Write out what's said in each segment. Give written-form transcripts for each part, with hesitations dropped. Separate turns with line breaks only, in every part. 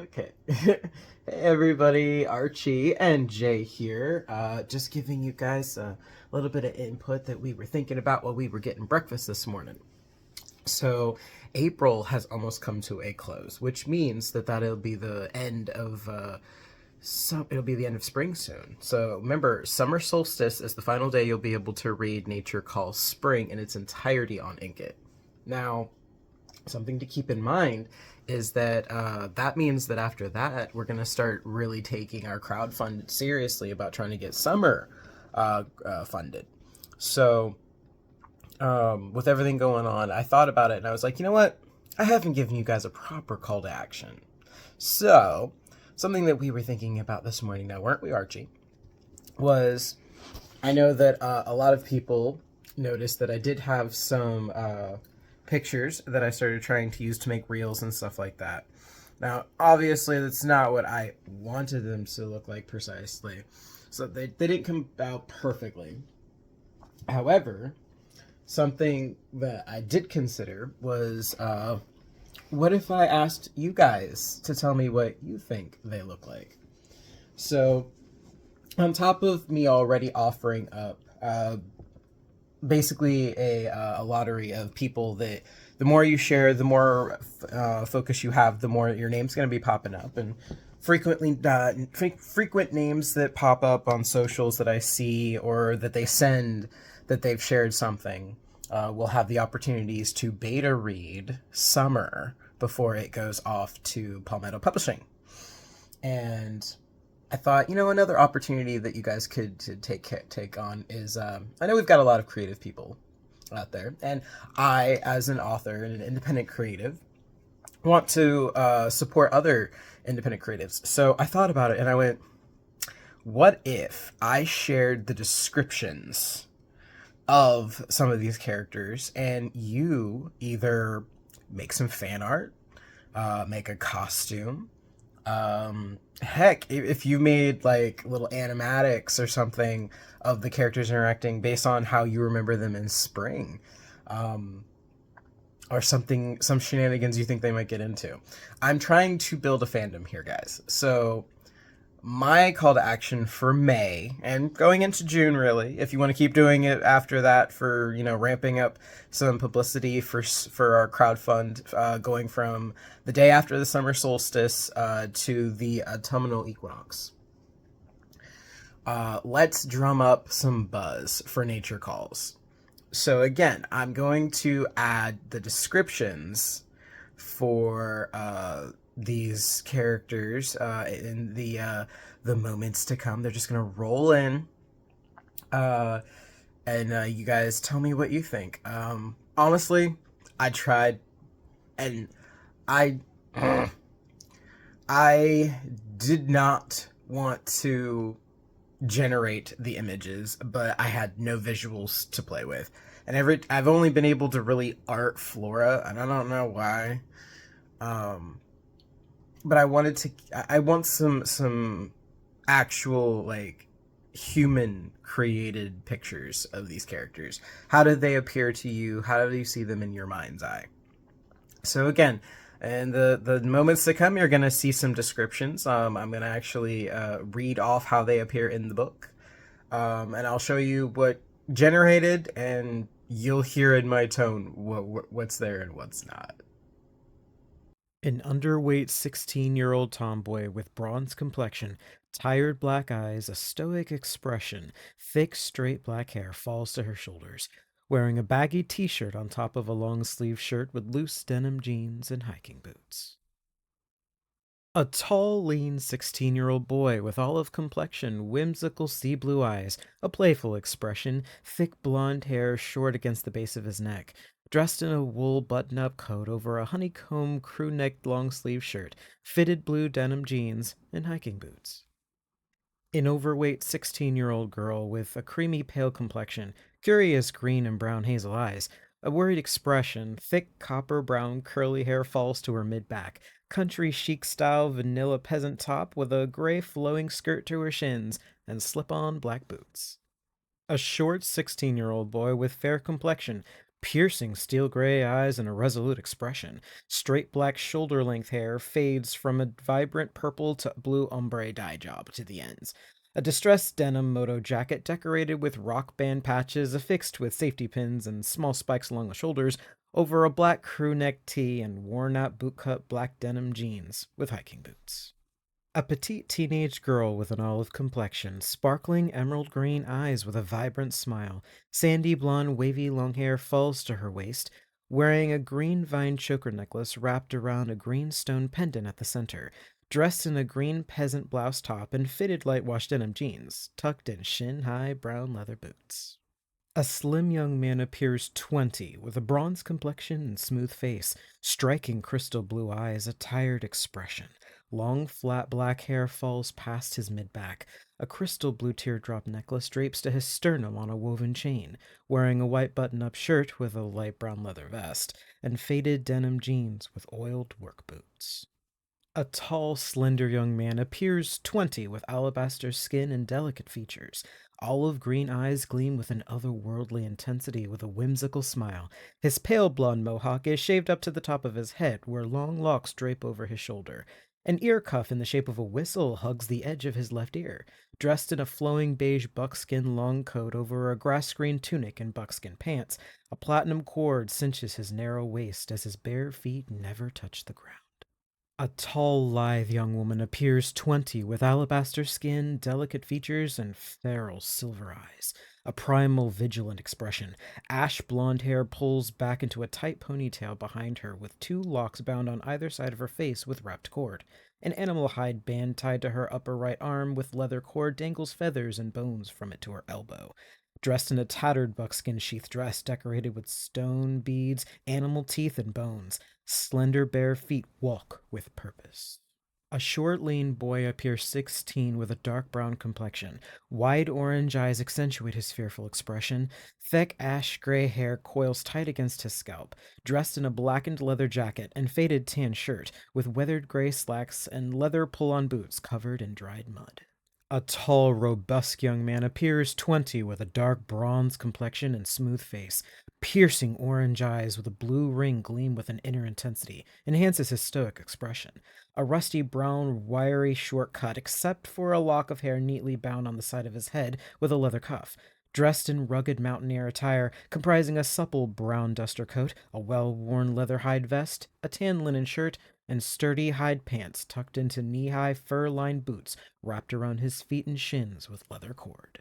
Okay. Hey everybody, Archie and Jay here. Just giving you guys a little bit of input that we were thinking about while we were getting breakfast this morning. So, April has almost come to a close, which means that that'll be the end of it'll be the end of spring soon. So remember, summer solstice is the final day you'll be able to read Nature Calls Spring in its entirety on Inket. Now, something to keep in mind is that that means that after that we're going to start really taking our crowdfund seriously about trying to get summer funded. So with everything going on, I thought about it and I was like, you know what, I haven't given you guys a proper call to action. So something that we were thinking about this morning, now weren't we, Archie, was I know that a lot of people noticed that I did have some pictures that I started trying to use to make reels and stuff like that. Now, obviously, that's not what I wanted them to look like precisely. So they didn't come out perfectly. However, something that I did consider was what if I asked you guys to tell me what you think they look like? So, on top of me already offering up basically a lottery of people that the more you share, the more focus you have, the more your name's going to be popping up. And frequent names that pop up on socials that I see or that they send that they've shared something will have the opportunities to beta read Summer before it goes off to Palmetto Publishing. And I thought, another opportunity that you guys could take on is I know we've got a lot of creative people out there, and I, as an author and an independent creative, want to support other independent creatives. So I thought about it, and I went, what if I shared the descriptions of some of these characters, and you either make some fan art, make a costume, heck, if you made like little animatics or something of the characters interacting based on how you remember them in spring, or some shenanigans you think they might get into. I'm trying to build a fandom here, guys. So my call to action for May and going into June, really, if you want to keep doing it after that for, ramping up some publicity for our crowdfund, going from the day after the summer solstice to the autumnal equinox. Let's drum up some buzz for Nature Calls. So again, I'm going to add the descriptions for these characters in the moments to come. They're just gonna roll in, and you guys tell me what you think. Honestly, I tried, and I I did not want to generate the images, but I had no visuals to play with, and I've only been able to really art Flora, and I don't know why. But I want some actual, like, human created pictures of these characters. How did they appear to you? How do you see them in your mind's eye? So again, in the moments to come, you're going to see some descriptions. I'm going to actually read off how they appear in the book. And I'll show you what generated, and you'll hear in my tone what's there and what's not.
An underweight 16-year-old tomboy with bronze complexion, tired black eyes, a stoic expression, thick, straight black hair falls to her shoulders, wearing a baggy t-shirt on top of a long-sleeved shirt with loose denim jeans and hiking boots. A tall, lean 16-year-old boy with olive complexion, whimsical sea blue eyes, a playful expression, thick blonde hair short against the base of his neck, dressed in a wool button-up coat over a honeycomb crew-necked long-sleeve shirt, fitted blue denim jeans, and hiking boots. An overweight 16-year-old girl with a creamy pale complexion, curious green and brown hazel eyes, a worried expression, thick copper brown curly hair falls to her mid-back, country chic style vanilla peasant top with a gray flowing skirt to her shins, and slip-on black boots. A short 16-year-old boy with fair complexion, piercing steel gray eyes and a resolute expression. Straight black shoulder length hair fades from a vibrant purple to blue ombre dye job to the ends. A distressed denim moto jacket decorated with rock band patches affixed with safety pins and small spikes along the shoulders over a black crew neck tee and worn out bootcut black denim jeans with hiking boots. A petite teenage girl with an olive complexion, sparkling emerald green eyes with a vibrant smile, sandy blonde wavy long hair falls to her waist, wearing a green vine choker necklace wrapped around a green stone pendant at the center, dressed in a green peasant blouse top and fitted light wash denim jeans, tucked in shin-high brown leather boots. A slim young man appears 20, with a bronze complexion and smooth face, striking crystal blue eyes, a tired expression. Long, flat black hair falls past his mid-back. A crystal blue teardrop necklace drapes to his sternum on a woven chain, wearing a white button-up shirt with a light brown leather vest, and faded denim jeans with oiled work boots. A tall, slender young man appears 20 with alabaster skin and delicate features. Olive green eyes gleam with an otherworldly intensity with a whimsical smile. His pale blonde mohawk is shaved up to the top of his head, where long locks drape over his shoulder. An ear cuff in the shape of a whistle hugs the edge of his left ear. Dressed in a flowing beige buckskin long coat over a grass green tunic and buckskin pants, a platinum cord cinches his narrow waist as his bare feet never touch the ground. A tall, lithe young woman appears 20 with alabaster skin, delicate features, and feral silver eyes. A primal, vigilant expression. Ash blonde hair pulls back into a tight ponytail behind her, with two locks bound on either side of her face with wrapped cord. An animal hide band tied to her upper right arm with leather cord dangles feathers and bones from it to her elbow. Dressed in a tattered buckskin sheath dress decorated with stone beads, animal teeth, and bones. Slender bare feet walk with purpose. A short, lean boy appears 16 with a dark brown complexion. Wide orange eyes accentuate his fearful expression. Thick ash gray hair coils tight against his scalp. Dressed in a blackened leather jacket and faded tan shirt, with weathered gray slacks and leather pull-on boots covered in dried mud. A tall, robust young man appears 20 with a dark bronze complexion and smooth face. Piercing orange eyes with a blue ring gleam with an inner intensity, enhances his stoic expression. A rusty brown, wiry short cut, except for a lock of hair neatly bound on the side of his head with a leather cuff. Dressed in rugged mountaineer attire, comprising a supple brown duster coat, a well-worn leather hide vest, a tan linen shirt, and sturdy hide pants tucked into knee-high fur-lined boots wrapped around his feet and shins with leather cord.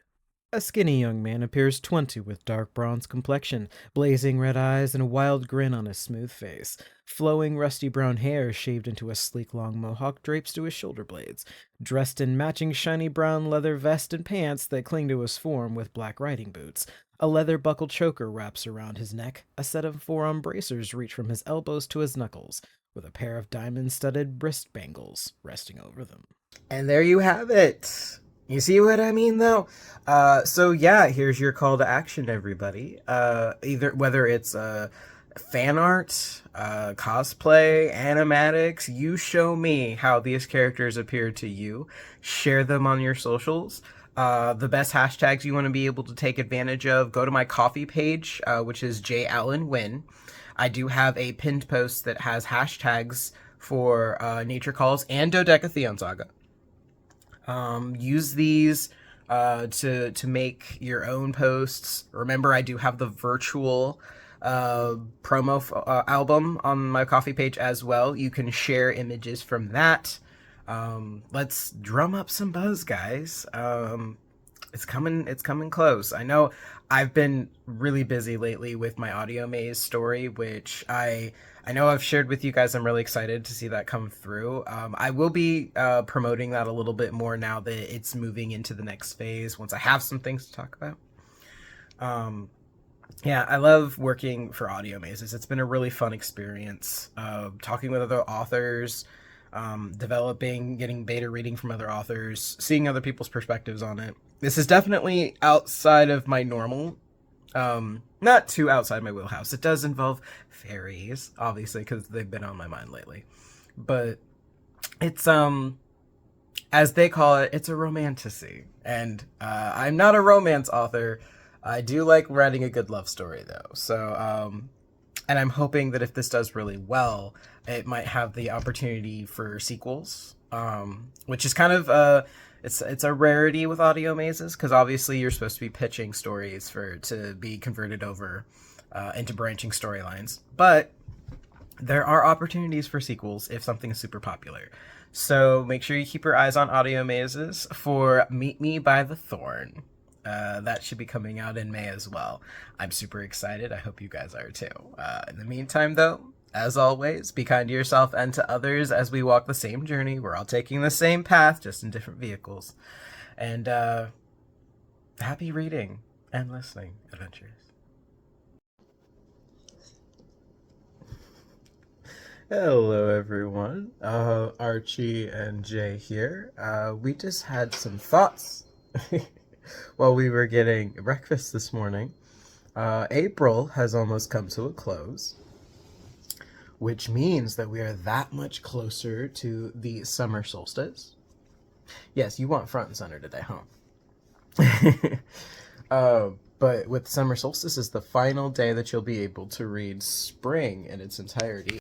A skinny young man appears 20 with dark bronze complexion, blazing red eyes, and a wild grin on his smooth face. Flowing rusty brown hair shaved into a sleek long mohawk drapes to his shoulder blades. Dressed in matching shiny brown leather vest and pants that cling to his form with black riding boots. A leather buckled choker wraps around his neck. A set of forearm bracers reach from his elbows to his knuckles, with a pair of diamond-studded wrist bangles resting over them.
And there you have it. You see what I mean, though? So yeah, here's your call to action, everybody. Either whether it's fan art, cosplay, animatics, you show me how these characters appear to you. Share them on your socials. The best hashtags you want to be able to take advantage of, go to my coffee page, which is JAllenWin. I do have a pinned post that has hashtags for Nature Calls and Dodecatheon Saga. Use these to make your own posts. Remember, I do have the virtual promo album on my coffee page as well. You can share images from that. Let's drum up some buzz, guys. It's coming close. I know I've been really busy lately with my Audio Maze story, which I know I've shared with you guys. I'm really excited to see that come through. I will be promoting that a little bit more now that it's moving into the next phase, once I have some things to talk about. Yeah, I love working for Audio Mazes. It's been a really fun experience, talking with other authors, developing, getting beta reading from other authors, seeing other people's perspectives on it. This is definitely outside of my normal, not too outside my wheelhouse. It does involve fairies, obviously, because they've been on my mind lately. But it's, as they call it, it's a romantasy. And I'm not a romance author. I do like writing a good love story though. So, and I'm hoping that if this does really well, it might have the opportunity for sequels, which is kind of it's a rarity with audio mazes because obviously you're supposed to be pitching stories for to be converted over into branching storylines, but there are opportunities for sequels if something is super popular. So make sure you keep your eyes on audio mazes for Meet Me by the Thorn. That should be coming out in May as well. I'm super excited. I hope you guys are too. In the meantime, though, as always, be kind to yourself and to others as we walk the same journey. We're all taking the same path, just in different vehicles. And happy reading and listening, adventures. Hello, everyone. Archie and Jay here. We just had some thoughts while we were getting breakfast this morning. April has almost come to a close, which means that we are that much closer to the summer solstice. Yes, you want front and center today, huh? But with summer solstice is the final day that you'll be able to read spring in its entirety.